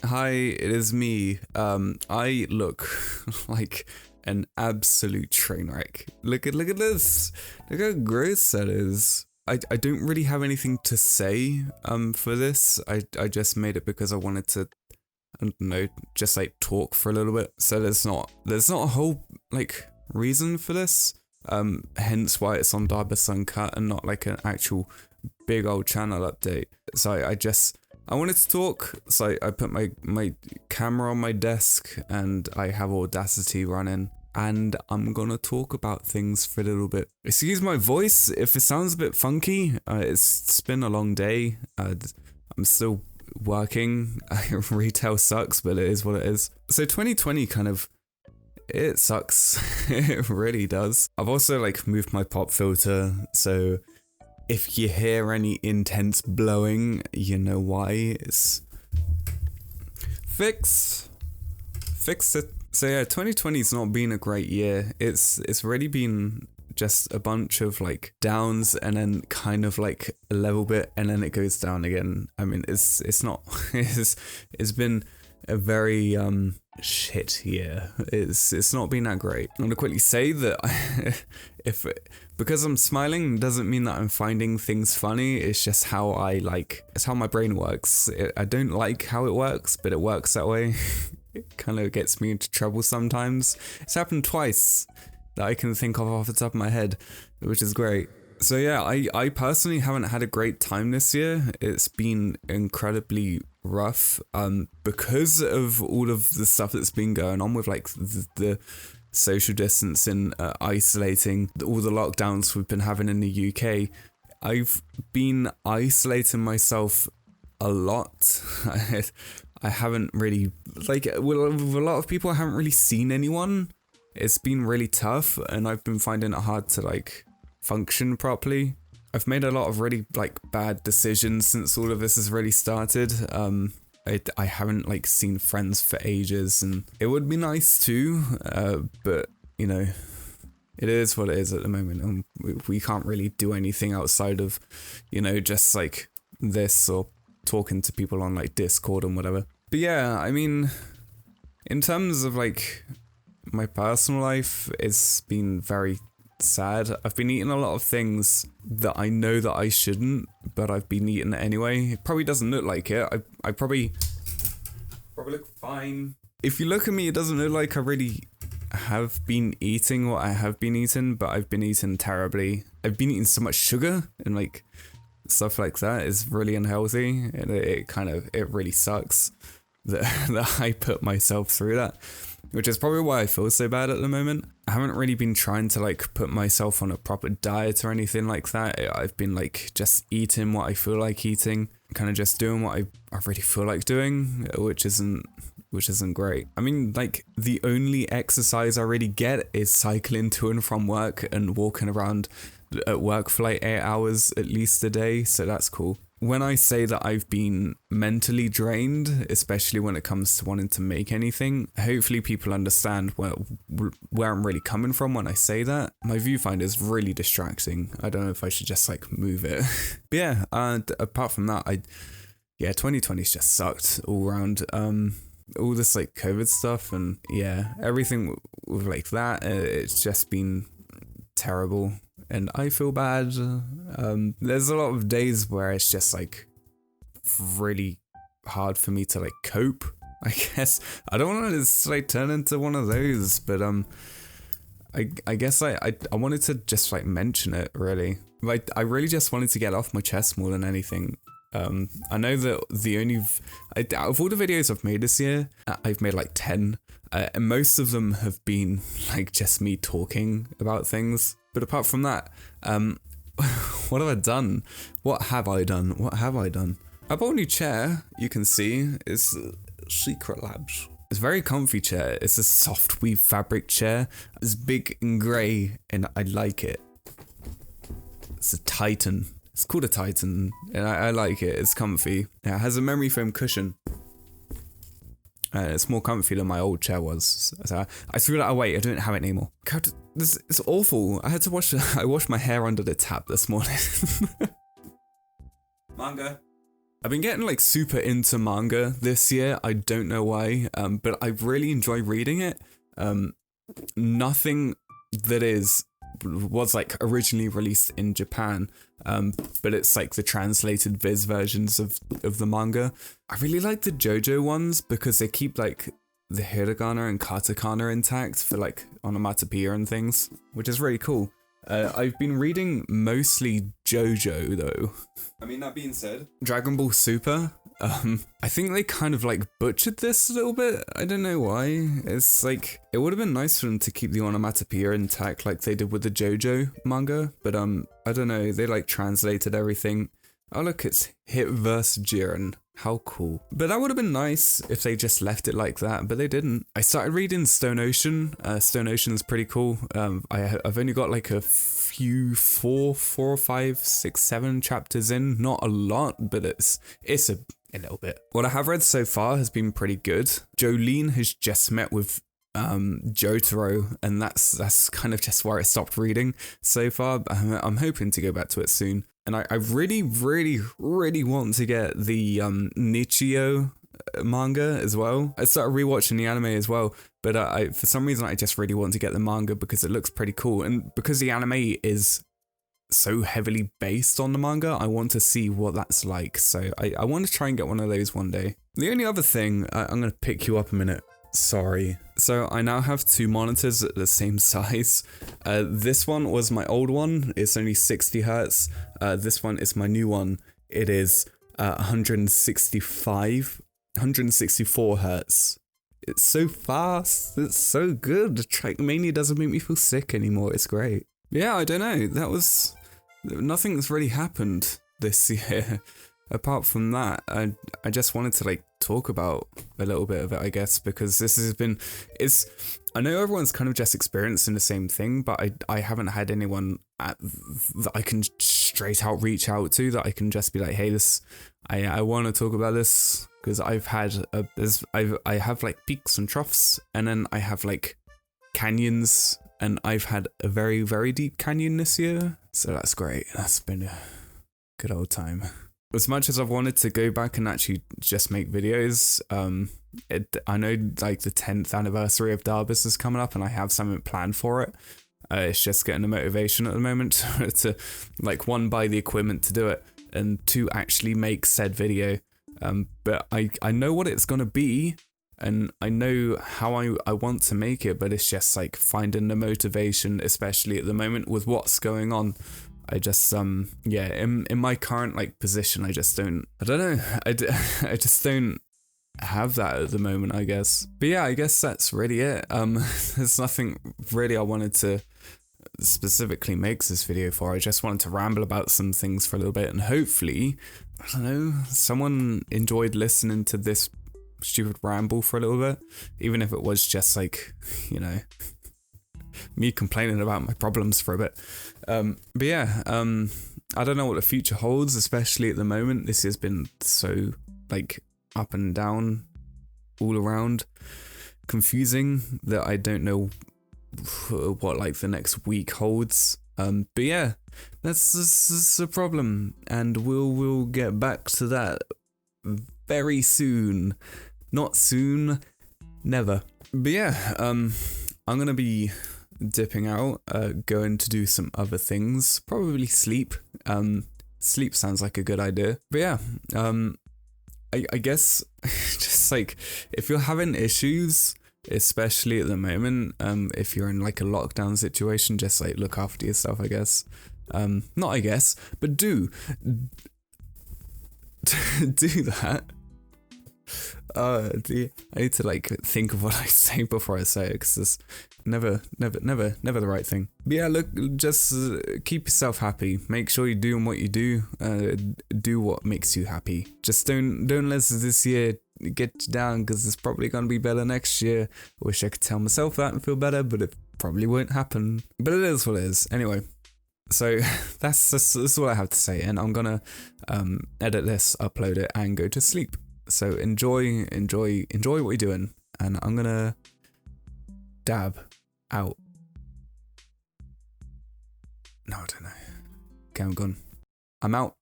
Hi, it is me. I look like an absolute train wreck. Look at this. Look how gross that is. I don't really have anything to say for this. I just made it because I wanted to, I don't know, just like talk for a little bit. So there's not a whole like reason for this. Hence why it's on Darbus Uncut and not like an actual big old channel update. So I wanted to talk, so I put my camera on my desk and I have Audacity running, and I'm gonna talk about things for a little bit. Excuse my voice if it sounds a bit funky. It's been a long day. I'm still working. Retail sucks, but it is what it is. So 2020 it sucks. It really does. I've also like moved my pop filter, so if you hear any intense blowing, you know why. It's fixed it. So yeah, 2020's not been a great year. It's really been just a bunch of like downs and then kind of like a level bit and then it goes down again. I mean, it's not it's been a very shit year. It's not been that great. I'm gonna quickly say that because I'm smiling doesn't mean that I'm finding things funny. It's just how it's how my brain works. I don't like how it works, but it works that way. It kind of gets me into trouble sometimes. It's happened twice that I can think of off the top of my head, which is great. So yeah, I personally haven't had a great time this year. It's been incredibly rough because of all of the stuff that's been going on with like the social distancing, isolating, all the lockdowns we've been having in the UK. I've been isolating myself a lot. I haven't really, like, with a lot of people, I haven't really seen anyone. It's been really tough, and I've been finding it hard to, like, function properly. I've made a lot of really, like, bad decisions since all of this has really started. I haven't, like, seen friends for ages, and it would be nice too, but, you know, it is what it is at the moment, and we can't really do anything outside of, you know, just, like, this or talking to people on like Discord and whatever. But yeah, I mean, in terms of like my personal life, it's been very sad. I've been eating a lot of things that I know that I shouldn't, but I've been eating it anyway. It probably doesn't look like it. I probably look fine. If you look at me, it doesn't look like I really have been eating what I have been eating, but I've been eating terribly. I've been eating so much sugar and like stuff like that is really unhealthy, and it really sucks that I put myself through that, which is probably why I feel so bad at the moment. I haven't really been trying to like put myself on a proper diet or anything like that. I've been like just eating what I feel like eating, kind of just doing what I really feel like doing, which isn't great. I mean, like, the only exercise I really get is cycling to and from work and walking around at work for like 8 hours at least a day, so that's cool. When I say that I've been mentally drained, especially when it comes to wanting to make anything, hopefully people understand where I'm really coming from when I say that. My viewfinder is really distracting. I don't know if I should just like move it. But yeah, apart from that, 2020's just sucked all around. All this like COVID stuff and yeah, everything with like that, it's just been terrible. And I feel bad. There's a lot of days where it's just like really hard for me to like cope, I guess. I don't want to like turn into one of those, but I guess I wanted to just like mention it really. Like, I really just wanted to get off my chest more than anything. I know that out of all the videos I've made this year, I've made like 10, and most of them have been like just me talking about things. But apart from that, what have I done? What have I done? I bought a new chair, you can see. It's Secret Labs. It's a very comfy chair. It's a soft weave fabric chair. It's big and grey, and I like it. It's a Titan. It's called a Titan, and I like it. It's comfy. Yeah, it has a memory foam cushion. It's more comfy than my old chair was. So I threw that away. I don't have it anymore. God, this is awful. I had to wash. I washed my hair under the tap this morning. Manga. I've been getting like super into manga this year. I don't know why, but I really enjoy reading it. Nothing that was like originally released in Japan, but it's like the translated viz versions of the manga. I really like the JoJo ones because they keep like the hiragana and katakana intact for like onomatopoeia and things, which is really cool. I've been reading mostly JoJo though. I mean, that being said, Dragon Ball Super, I think they kind of like butchered this a little bit. I don't know why. It's like, it would have been nice for them to keep the onomatopoeia intact like they did with the JoJo manga, but I don't know, they like translated everything. Oh look, it's Hit vs Jiren. How cool. But that would have been nice if they just left it like that, but they didn't. I started reading Stone Ocean. Stone Ocean's pretty cool. I've only got like a few, four or five, six, 7 chapters in. Not a lot, but it's a little bit. What I have read so far has been pretty good. Jolene has just met with Jotaro, and that's kind of just where I stopped reading so far. I'm hoping to go back to it soon. And I really, really, really want to get the Nichio manga as well. I started rewatching the anime as well, but for some reason I just really want to get the manga because it looks pretty cool. And because the anime is so heavily based on the manga, I want to see what that's like. So I want to try and get one of those one day. The only other thing, I'm going to pick you up a minute. Sorry. So I now have 2 monitors at the same size. This one was my old one. It's only 60 hertz. This one is my new one. It is 164 hertz. It's so fast. It's so good. Trackmania doesn't make me feel sick anymore. It's great. Yeah, I don't know. Nothing's really happened this year. Apart from that, I just wanted to like talk about a little bit of it, I guess, because this has been, I know everyone's kind of just experiencing the same thing, but I haven't had anyone that I can straight out reach out to, that I can just be like, hey, I want to talk about this, because I've had, I have like peaks and troughs, and then I have like canyons, and I've had a very, very deep canyon this year, so that's great. That's been a good old time. As much as I've wanted to go back and actually just make videos, I know like the 10th anniversary of Darbus is coming up and I have something planned for it. It's just getting the motivation at the moment to like, 1, buy the equipment to do it, and 2, actually make said video. But I know what it's going to be, and I know how I want to make it, but it's just like finding the motivation, especially at the moment with what's going on. I just, yeah, in my current like position, I just don't, I don't know, I just don't have that at the moment, I guess. But yeah, I guess that's really it. There's nothing really I wanted to specifically make this video for. I just wanted to ramble about some things for a little bit, and hopefully, I don't know, someone enjoyed listening to this stupid ramble for a little bit, even if it was just like, you know, me complaining about my problems for a bit. But yeah, I don't know what the future holds, especially at the moment. This has been so like up and down all around, confusing, that I don't know what like the next week holds. But yeah, that's a problem, and we'll get back to that very soon. Not soon, never. But yeah, I'm gonna be dipping out, going to do some other things, probably sleep. Sleep sounds like a good idea. But yeah, I guess just like, if you're having issues, especially at the moment, if you're in like a lockdown situation, just like look after yourself, I guess. Not I guess, but do that. I need to like think of what I say before I say it, because it's never the right thing. But yeah, look, just keep yourself happy. Make sure you're doing what you do. Do what makes you happy. Just don't let this year get you down, because it's probably gonna be better next year. I wish I could tell myself that and feel better, but it probably won't happen. But it is what it is. Anyway. So that's all I have to say, and I'm gonna edit this, upload it, and go to sleep. So enjoy what you're doing, and I'm gonna dab out. No, I don't know. Okay, I'm gone. I'm out.